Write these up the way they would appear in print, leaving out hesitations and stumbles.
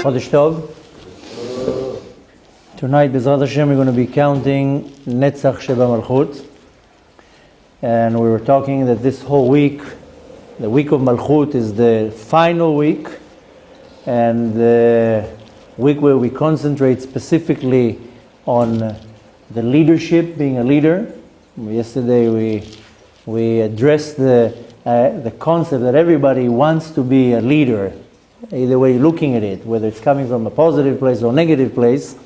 Chodesh Tov. Tonight, B'ezrat Hashem, we're going to be counting Netzach Sheba Malchut. And we were talking that this whole week, the week of Malchut, is the final week, and the week where we concentrate specifically on the leadership, being a leader. Yesterday we addressed the concept that everybody wants to be a leader. Either way you're looking at it, whether it's coming from a positive place or negative place,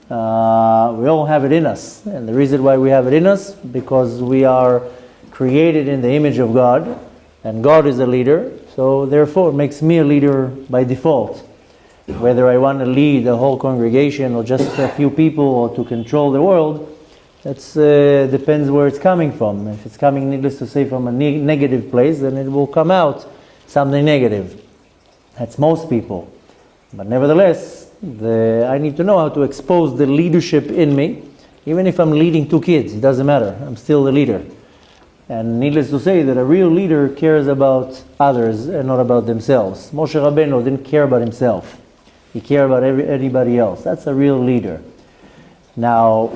we all have it in us. And the reason why we have it in us, because we are created in the image of God, and God is a leader, so therefore it makes me a leader by default. Whether I want to lead the whole congregation or just a few people or to control the world, that depends where it's coming from. If it's coming, needless to say, from a negative place, then it will come out something negative. That's most people. But nevertheless, I need to know how to expose the leadership in me. Even if I'm leading 2 kids, it doesn't matter. I'm still the leader. And needless to say that a real leader cares about others and not about themselves. Moshe Rabbeinu didn't care about himself. He cared about anybody else. That's a real leader. Now,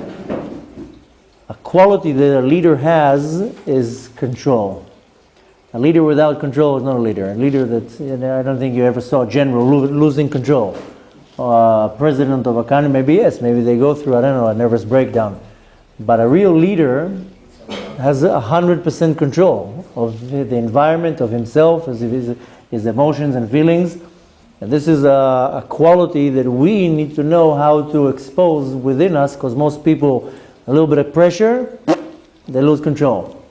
a quality that a leader has is control. A leader without control is not a leader. A leader that, I don't think you ever saw a general losing control. President of a country, maybe yes, maybe they go through, a nervous breakdown. But a real leader has 100% control of the environment, of himself, his emotions and feelings. And this is a quality that we need to know how to expose within us, because most people, a little bit of pressure, they lose control.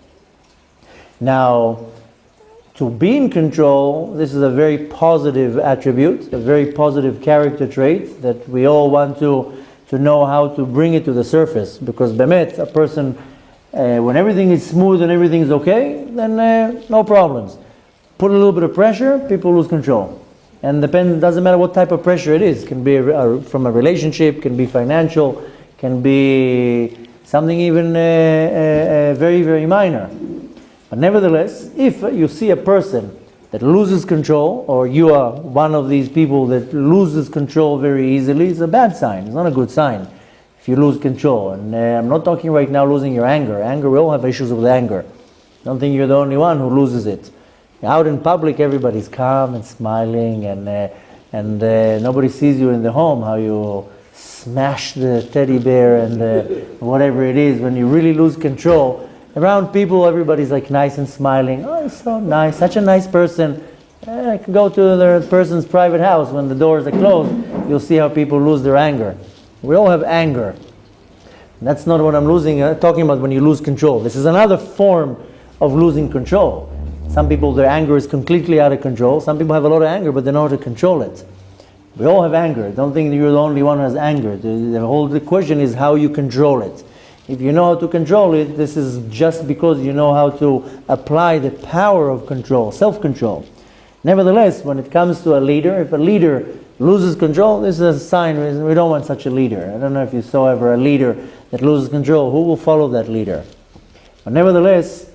Now, to be in control, this is a very positive attribute, a very positive character trait that we all want to know how to bring it to the surface. Because bemet, a person, when everything is smooth and everything is okay, then no problems. Put a little bit of pressure, people lose control. And doesn't matter what type of pressure it is. It can be from a relationship, can be financial, can be something even very, very minor. But nevertheless, if you see a person that loses control, or you are one of these people that loses control very easily, it's a bad sign. It's not a good sign if you lose control. And I'm not talking right now losing your anger. Anger, we all have issues with anger. I don't think you're the only one who loses it. Out in public, everybody's calm and smiling, and nobody sees you in the home, how you smash the teddy bear and whatever it is. When you really lose control, around people, everybody's like nice and smiling. Oh, he's so nice, such a nice person. I can go to the person's private house when the doors are closed. You'll see how people lose their anger. We all have anger. That's not what I'm talking about when you lose control. This is another form of losing control. Some people, their anger is completely out of control. Some people have a lot of anger, but they know how to control it. We all have anger. Don't think that you're the only one who has anger. The question is how you control it. If you know how to control it, this is just because you know how to apply the power of control, self-control. Nevertheless, when it comes to a leader, if a leader loses control, this is a sign we don't want such a leader. I don't know if you saw ever a leader that loses control. Who will follow that leader? But nevertheless,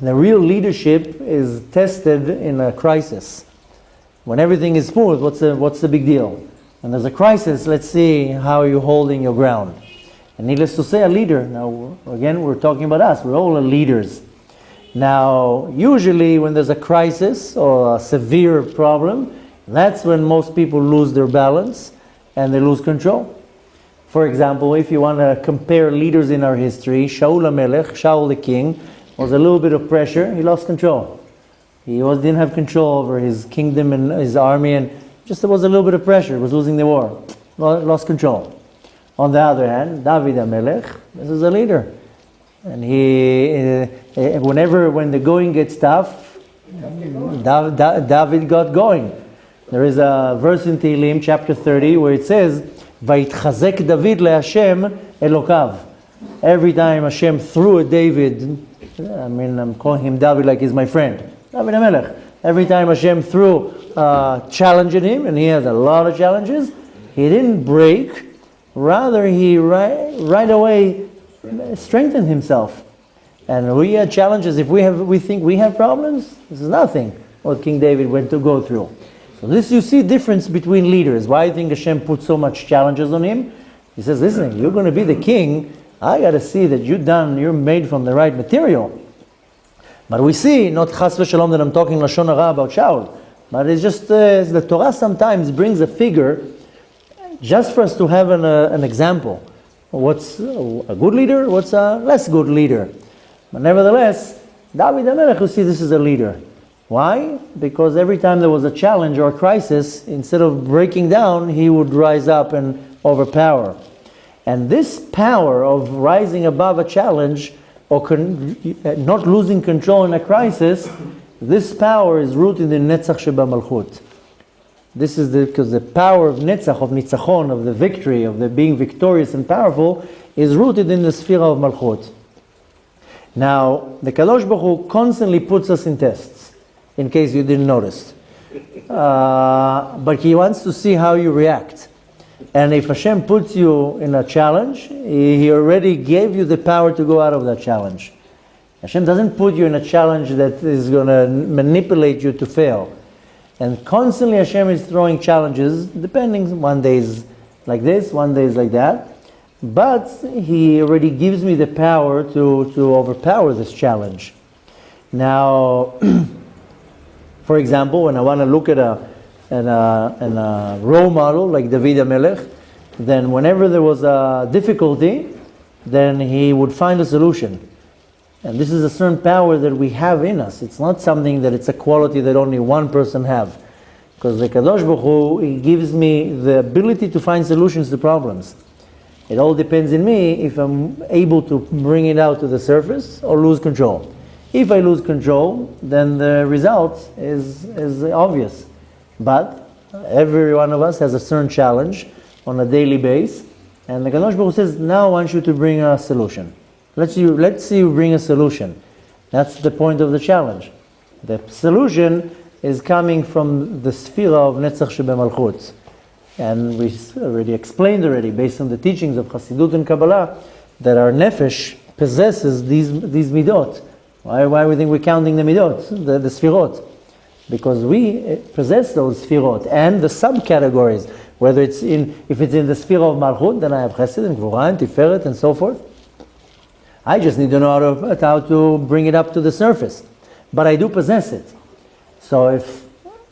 the real leadership is tested in a crisis. When everything is smooth, what's the big deal? When there's a crisis, let's see how you're holding your ground. And needless to say, a leader. Now, again, we're talking about us. We're all leaders. Now, usually when there's a crisis or a severe problem, that's when most people lose their balance and they lose control. For example, if you want to compare leaders in our history, Shaul HaMelech, Shaul the king, was a little bit of pressure, he lost control. He didn't have control over his kingdom and his army, and just there was a little bit of pressure, he was losing the war, lost control. On the other hand, David HaMelech, this is a leader. And when the going gets tough, David got going. There is a verse in Tehillim, chapter 30, where it says, "Vayitchazek David leHashem Elokav." Every time Hashem threw at David, I'm calling him David like he's my friend, David HaMelech. Every time Hashem threw a challenge at him, and he has a lot of challenges, he didn't break. Rather, he right away strengthened himself. And we had challenges. If we think we have problems, this is nothing what King David went to go through. So this, you see difference between leaders. Why I think Hashem put so much challenges on him? He says, listen, you're going to be the king. I got to see that you're made from the right material. But we see, not chas v'shalom that I'm talking Lashon Hara about Shaul, but it's just, the Torah sometimes brings a figure just for us to have an example. What's a good leader, what's a less good leader. But nevertheless, David HaMelech, you see this is a leader. Why? Because every time there was a challenge or a crisis, instead of breaking down, he would rise up and overpower. And this power of rising above a challenge or not losing control in a crisis, this power is rooted in Netzach sheba Malchut. This is because the power of Netzach, of Nitzachon, of the victory, of the being victorious and powerful, is rooted in the Sphira of Malchut. Now, the Kadosh Baruch Hu constantly puts us in tests, in case you didn't notice. But He wants to see how you react. And if Hashem puts you in a challenge, He already gave you the power to go out of that challenge. Hashem doesn't put you in a challenge that is going to manipulate you to fail. And constantly Hashem is throwing challenges, depending, one day is like this, one day is like that. But He already gives me the power to overpower this challenge. Now, for example, when I want to look at a role model like David HaMelech, then whenever there was a difficulty, then he would find a solution. And this is a certain power that we have in us. It's not something that it's a quality that only one person have. Because the Kadosh Baruch Hu, He gives me the ability to find solutions to problems. It all depends on me if I'm able to bring it out to the surface or lose control. If I lose control, then the result is obvious. But every one of us has a certain challenge on a daily basis, and the Kadosh Baruch Hu says, now I want you to bring a solution. Let's see you bring a solution. That's the point of the challenge. The solution is coming from the Sphira of Netzach sheba Malchut. And we already explained based on the teachings of Chassidut and Kabbalah, that our nefesh possesses these midot. Why we think we're counting the midot, the sphirot? Because we possess those sphirot and the subcategories. Whether if it's in the sphere of Malchut, then I have Chesed and Gvura and Tiferet and so forth. I just need to know how to bring it up to the surface. But I do possess it. So if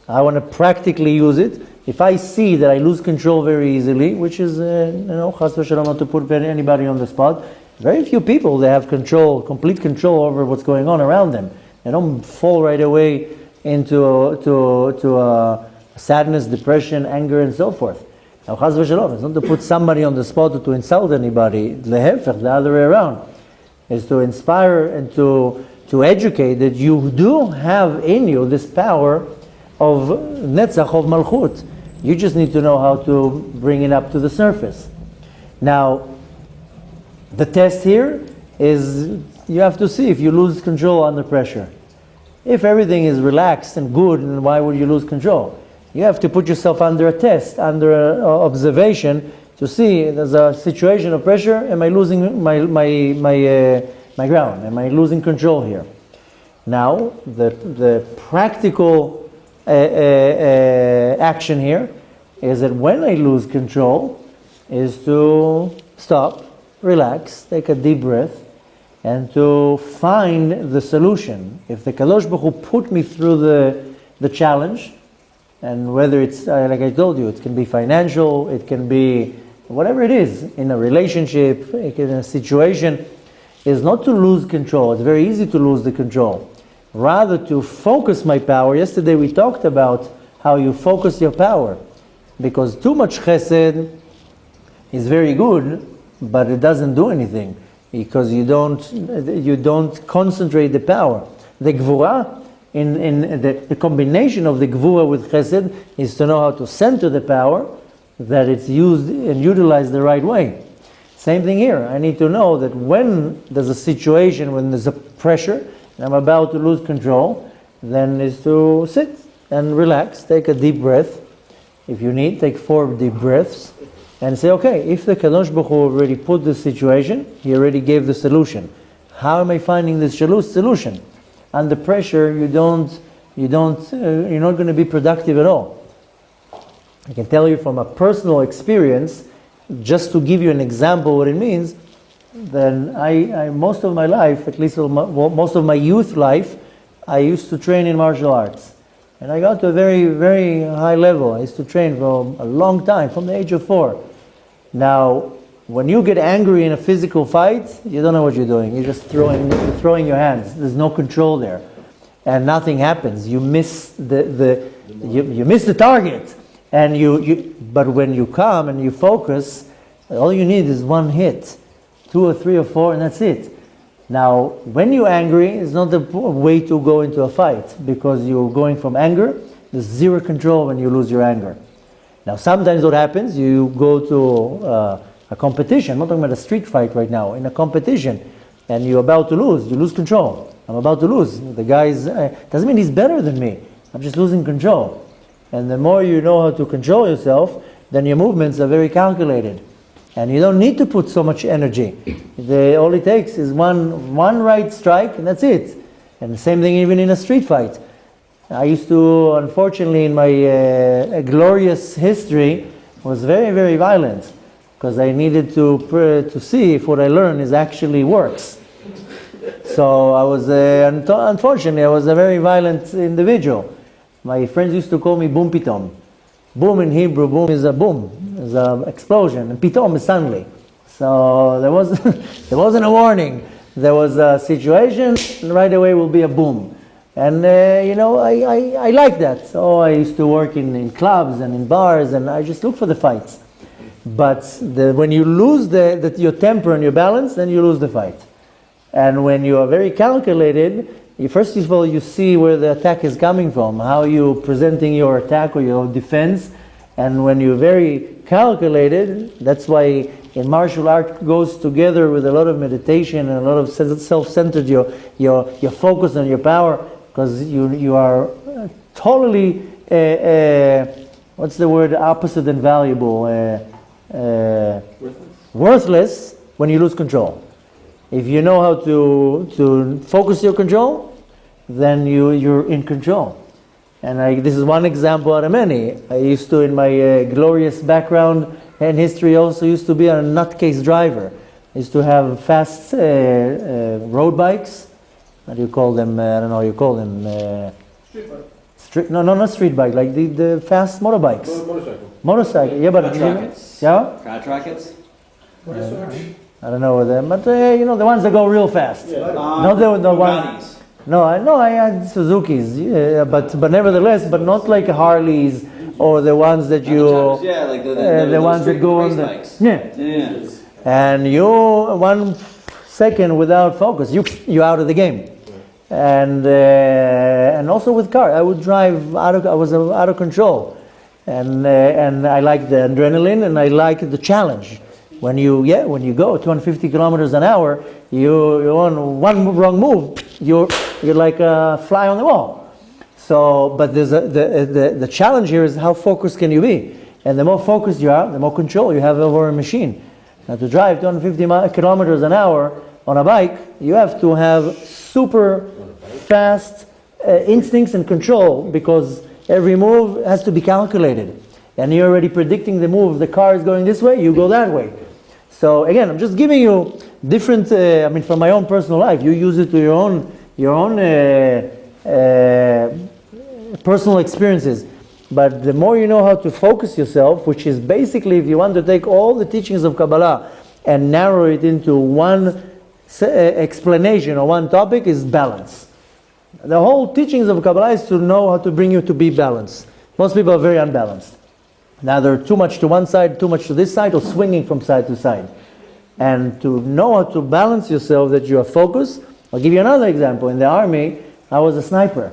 I want to practically use it, if I see that I lose control very easily, which is, chas v'shalom, not to put anybody on the spot, very few people, they have control, complete control over what's going on around them. They don't fall right away into sadness, depression, anger, and so forth. Now, chas v'shalom, it's not to put somebody on the spot or to insult anybody. Lehefech, the other way around, is to inspire and to educate that you do have in you this power of Netzach, of Malchut. You just need to know how to bring it up to the surface. Now, the test here is you have to see if you lose control under pressure. If everything is relaxed and good, then why would you lose control? You have to put yourself under a test, under observation, to see there's a situation of pressure. Am I losing my ground? Am I losing control here? Now, the practical action here is that when I lose control, is to stop, relax, take a deep breath, and to find the solution. If the Kadosh Baruch Hu put me through the challenge, and whether it's, like I told you, it can be financial, it can be whatever it is, in a relationship, in a situation, is not to lose control. It's very easy to lose the control. Rather to focus my power. Yesterday we talked about how you focus your power. Because too much chesed is very good, but it doesn't do anything. Because you don't concentrate the power. The gvura, in the combination of the gvura with chesed, is to know how to center the power, that it's used and utilized the right way. Same thing here. I need to know that when there's a situation, when there's a pressure, and I'm about to lose control, then is to sit and relax, take a deep breath. If you need, take 4 deep breaths, and say, okay, if the Kadosh Baruch Hu already put the situation, He already gave the solution. How am I finding this solution? Under pressure, you're not going to be productive at all. I can tell you from a personal experience, just to give you an example what it means, then I most of my life, at least most of my youth life, I used to train in martial arts. And I got to a very, very high level. I used to train for a long time, from the age of 4. Now, when you get angry in a physical fight, you don't know what you're doing. You're just throwing your hands. There's no control there. And nothing happens. You miss you miss the target. And but when you come and you focus, all you need is one hit. 2 or 3 or 4, and that's it. Now, when you're angry, it's not the way to go into a fight, because you're going from anger. There's zero control when you lose your anger. Now, sometimes what happens, you go to a competition. I'm not talking about a street fight right now. In a competition, and you're about to lose, you lose control. I'm about to lose. The guy's doesn't mean he's better than me. I'm just losing control. And the more you know how to control yourself, then your movements are very calculated. And you don't need to put so much energy. All it takes is one right strike, and that's it. And the same thing even in a street fight. I used to, unfortunately, in my glorious history, was very, very violent, because I needed to see if what I learned actually works. So I was, unfortunately, I was a very violent individual. My friends used to call me boom pitom. Boom in Hebrew, boom is a boom, is an explosion, and pitom is suddenly. So there wasn't a warning. There was a situation, and right away will be a boom. And I like that. So I used to work in clubs and in bars, and I just look for the fights. But when you lose your temper and your balance, then you lose the fight. And when you are very calculated, first of all, you see where the attack is coming from, how you're presenting your attack or your defense. And when you're very calculated, that's why in martial art goes together with a lot of meditation and a lot of self-centered, your focus on your power, because you are totally, what's the word, opposite than valuable? Worthless when you lose control. If you know how to focus your control, then you're in control. And this is one example out of many. I used to, in my glorious background and history, also used to be a nutcase driver. I used to have fast road bikes. What do you call them? I don't know. You call them street bike. No, not street bike. Like the fast motorbikes. Motorcycle. Yeah, but rackets. Yeah. Cat rackets. I don't know what them, but the ones that go real fast. Yeah. Not the ones. No, I had Suzuki's, but nevertheless, but not like Harleys or the ones that like the ones that go on the bikes. Yeah. And you 1 second without focus, you're out of the game. And also with car, I would drive I was out of control, and I like the adrenaline and I like the challenge. When you go 250 kilometers an hour, you're on one wrong move, you're like a fly on the wall. So, but there's the challenge here is how focused can you be, and the more focused you are, the more control you have over a machine. Now, to drive 250 kilometers an hour on a bike, you have to have super fast instincts and control, because every move has to be calculated, and you're already predicting the move. The car is going this way, you go that way. So again, I'm just giving you different. From my own personal life, you use it to your own personal experiences. But the more you know how to focus yourself, which is basically, if you want to take all the teachings of Kabbalah and narrow it into one explanation or one topic, is balance. The whole teachings of Kabbalah is to know how to bring you to be balanced. Most people are very unbalanced. Now they're too much to one side, too much to this side, or swinging from side to side. And to know how to balance yourself, that you are focused. I'll give you another example. In the army, I was a sniper.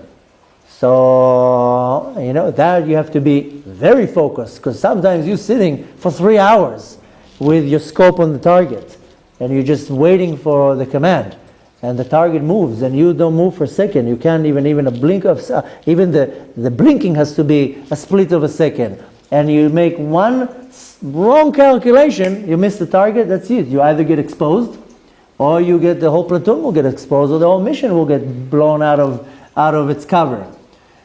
So, that you have to be very focused, because sometimes you're sitting for 3 hours with your scope on the target, and you're just waiting for the command. And the target moves, and you don't move for a second. You can't even a blink of, even the blinking has to be a split of a second. And you make one wrong calculation, you miss the target, that's it. You either get exposed, or you get the whole platoon will get exposed, or the whole mission will get blown out of its cover.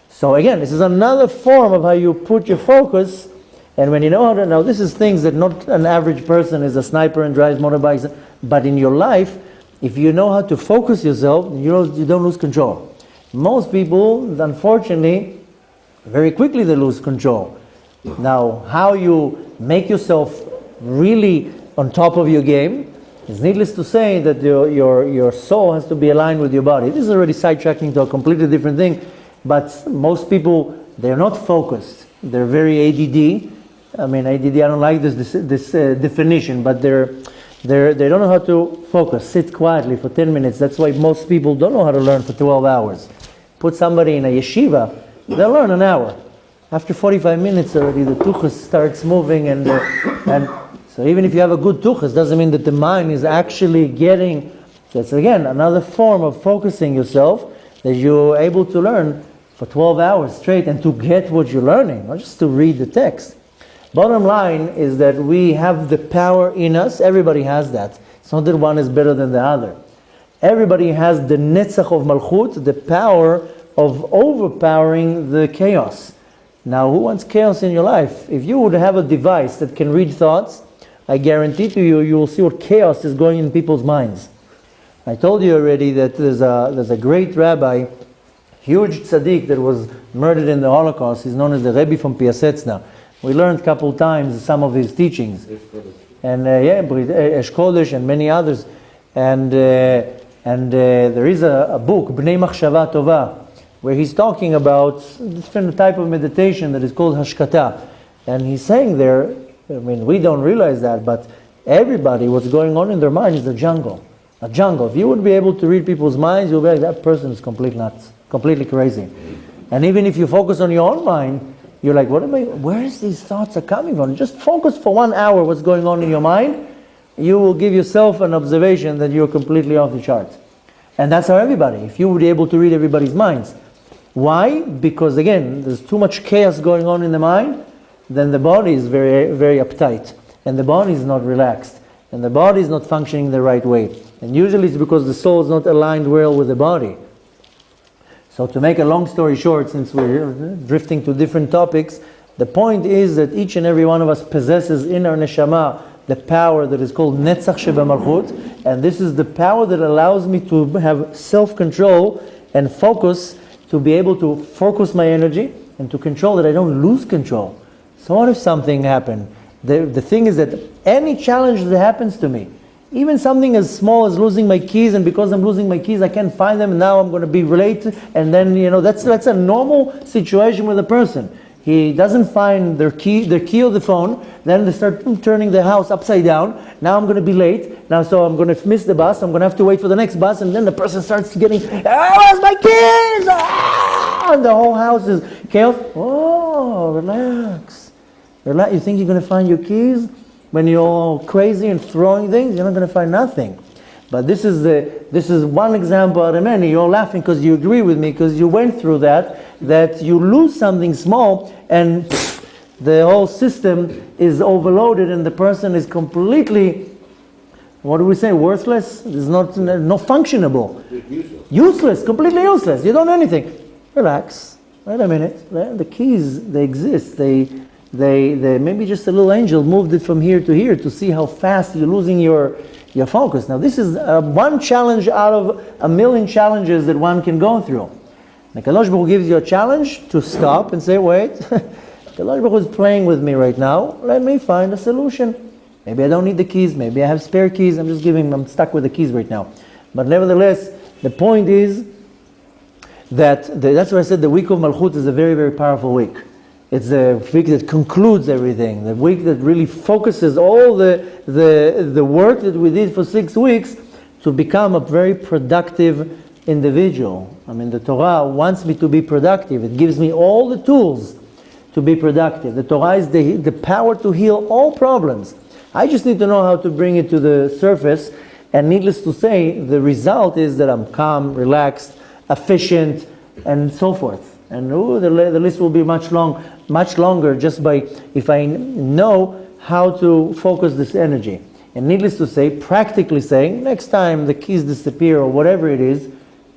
So again, this is another form of how you put your focus. And when you know how to know, this is things that not an average person is a sniper and drives motorbikes, but in your life, if you know how to focus yourself, you don't lose control. Most people, unfortunately, very quickly they lose control. Now, how you make yourself really on top of your game is needless to say that your soul has to be aligned with your body. This is already sidetracking to a completely different thing, but most people, they're not focused. They're very ADD. I mean, ADD, I don't like this definition, but they don't know how to focus, sit quietly for 10 minutes. That's why most people don't know how to learn for 12 hours. Put somebody in a yeshiva, they'll learn an hour. After 45 minutes already, the tuchus starts moving, and so even if you have a good tuchus, doesn't mean that the mind is actually getting. That's again another form of focusing yourself, that you're able to learn for 12 hours straight and to get what you're learning, not just to read the text. Bottom line is that we have the power in us. Everybody has that. It's not that one is better than the other. Everybody has the Netzach of Malchut, the power of overpowering the chaos. Now, who wants chaos in your life? If you would have a device that can read thoughts, I guarantee to you, you will see what chaos is going in people's minds. I told you already that there's a great rabbi, huge tzaddik that was murdered in the Holocaust. He's known as the Rebbe from Piasetzna. We learned a couple times some of his teachings, and Esh Kodesh and many others, and there is a book, Bnei Machshava Tova, where he's talking about different type of meditation that is called Hashkata, and he's saying there, I mean, we don't realize that, but everybody, what's going on in their mind is a jungle. A jungle. If you would be able to read people's minds, you'll be like, that person is completely nuts, completely crazy. And even if you focus on your own mind, you're like, where is these thoughts are coming from? Just focus for 1 hour what's going on in your mind. You will give yourself an observation that you're completely off the charts. And that's how everybody, if you would be able to read everybody's minds. Why? Because again, there's too much chaos going on in the mind, then the body is very, very uptight. And the body is not relaxed. And the body is not functioning the right way. And usually it's because the soul is not aligned well with the body. So to make a long story short, since we're drifting to different topics, the point is that each and every one of us possesses in our neshama the power that is called Netzach sheba Malchut, and this is the power that allows me to have self-control and focus, to be able to focus my energy and to control that I don't lose control. So what if something happened? The thing is that any challenge that happens to me, even something as small as losing my keys, and because I'm losing my keys, I can't find them, and now I'm going to be late, and then, that's a normal situation with a person. He doesn't find their key of the phone, then they start turning the house upside down. Now I'm going to be late, now so I'm going to miss the bus, I'm going to have to wait for the next bus, and then the person starts getting, where's my keys? And the whole house is chaos. Oh, relax. You think you're going to find your keys? When you're all crazy and throwing things, you're not going to find nothing. But this is one example out of many. You're laughing because you agree with me, because you went through that you lose something small and the whole system is overloaded and the person is completely, what do we say, worthless? It's not functionable. Useless, completely useless. You don't know anything. Relax. Wait a minute. The keys, they exist. They maybe just a little angel moved it from here to here to see how fast you're losing your focus. Now this is one challenge out of a million challenges that one can go through. The Kadosh Baruch Hu gives you a challenge to stop and say, wait, Kadosh Baruch Hu is playing with me right now, let me find a solution. Maybe I don't need the keys, maybe I have spare keys, I'm stuck with the keys right now. But nevertheless, the point is that's why I said the week of Malchut is a very, very powerful week. It's the week that concludes everything, the week that really focuses all the work that we did for 6 weeks to become a very productive individual. I mean, the Torah wants me to be productive. It gives me all the tools to be productive. The Torah is the power to heal all problems. I just need to know how to bring it to the surface, and needless to say, the result is that I'm calm, relaxed, efficient, and so forth. And the list will be much longer just by if I know how to focus this energy. And needless to say, practically saying, next time the keys disappear or whatever it is,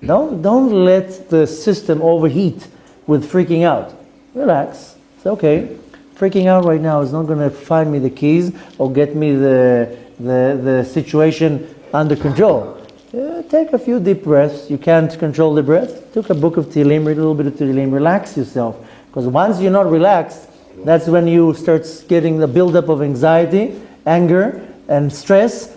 don't let the system overheat with freaking out. Relax. It's okay. Freaking out right now is not going to find me the keys or get me the situation under control. Take a few deep breaths. You can't control the breath. Take a book of Tehillim, read a little bit of Tehillim, relax yourself. Because once you're not relaxed, that's when you start getting the buildup of anxiety, anger, and stress.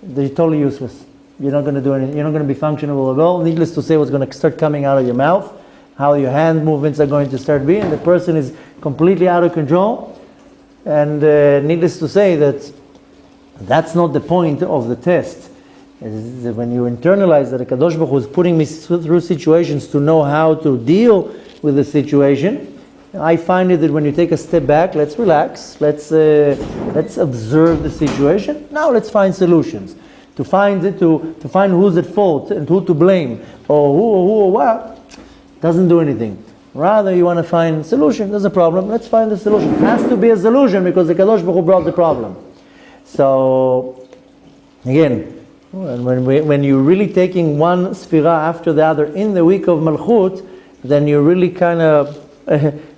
They're totally useless. You're not going to do anything. You're not going to be functional at all. Needless to say, what's going to start coming out of your mouth, how your hand movements are going to start being. The person is completely out of control. And needless to say that that's not the point of the test. When you internalize that the Kadosh Baruch Hu is putting me through situations to know how to deal with the situation, I find it that when you take a step back, let's relax, let's observe the situation. Now let's find solutions. To find who's at fault and who to blame, or who or what, doesn't do anything. Rather, you want to find solution. There's a problem. Let's find the solution. It has to be a solution because the Kadosh Baruch Hu brought the problem. So, again, when you're really taking one sphira after the other in the week of Malchut, then you're really kind of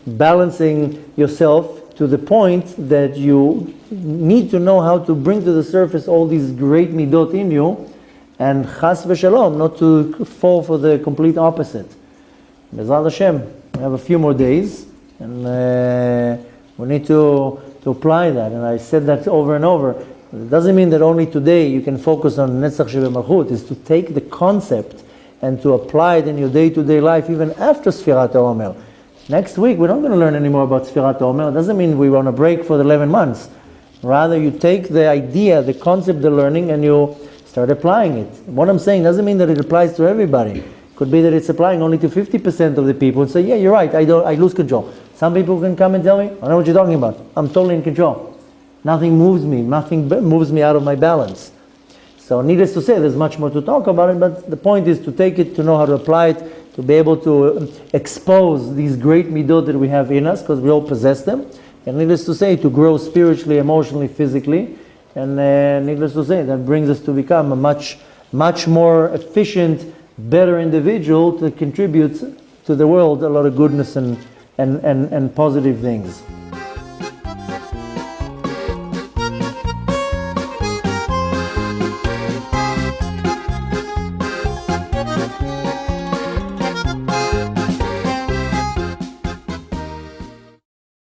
balancing yourself to the point that you need to know how to bring to the surface all these great midot in you, and chas v'shalom, not to fall for the complete opposite. B'ezrat Hashem, we have a few more days, and we need to apply that. And I said that over and over. It doesn't mean that only today you can focus on Netzach Malchut. Is to take the concept and to apply it in your day-to-day life, even after Sfirat Omer. Next week, we're not going to learn any more about Sfirat Omer. It doesn't mean we want to break for the 11 months. Rather, you take the idea, the concept of learning, and you start applying it. What I'm saying doesn't mean that it applies to everybody. It could be that it's applying only to 50% of the people and say, yeah, you're right, I lose control. Some people can come and tell me, I know what you're talking about. I'm totally in control. Nothing moves me out of my balance. So needless to say, there's much more to talk about it, but the point is to take it, to know how to apply it, to be able to expose these great midot that we have in us, because we all possess them. And needless to say, to grow spiritually, emotionally, physically. And needless to say, that brings us to become a much more efficient, better individual to contribute to the world a lot of goodness and positive things.